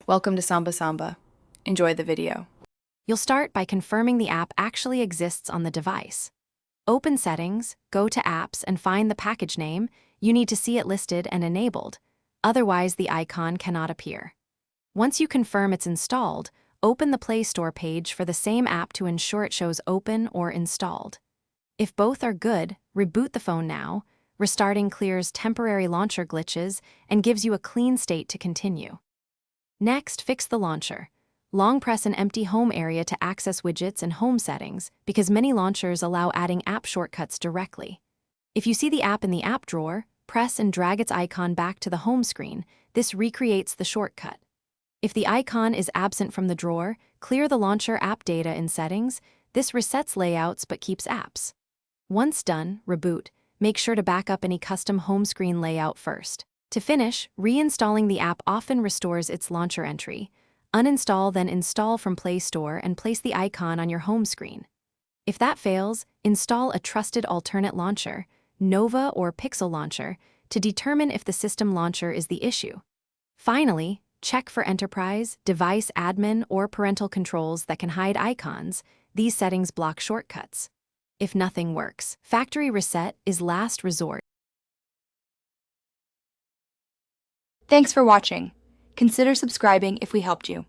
Welcome to Samba Samba. Enjoy the video. You'll start by confirming the app actually exists on the device. Open Settings, go to Apps, and find the package name. You need to see it listed and enabled. Otherwise, the icon cannot appear. Once you confirm it's installed, open the Play Store page for the same app to ensure it shows open or installed. If both are good, reboot the phone now. Restarting clears temporary launcher glitches and gives you a clean state to continue. Next, fix the launcher. Long press an empty home area to access widgets and home settings because many launchers allow adding app shortcuts directly. If you see the app in the app drawer, press and drag its icon back to the home screen. This recreates the shortcut. If the icon is absent from the drawer, clear the launcher app data in settings. This resets layouts but keeps apps. Once done, reboot. Make sure to back up any custom home screen layout first. To finish, reinstalling the app often restores its launcher entry. Uninstall, then install from Play Store and place the icon on your home screen. If that fails, install a trusted alternate launcher, Nova or Pixel Launcher, to determine if the system launcher is the issue. Finally, check for enterprise, device admin, or parental controls that can hide icons. These settings block shortcuts. If nothing works, factory reset is last resort. Thanks for watching. Consider subscribing if we helped you.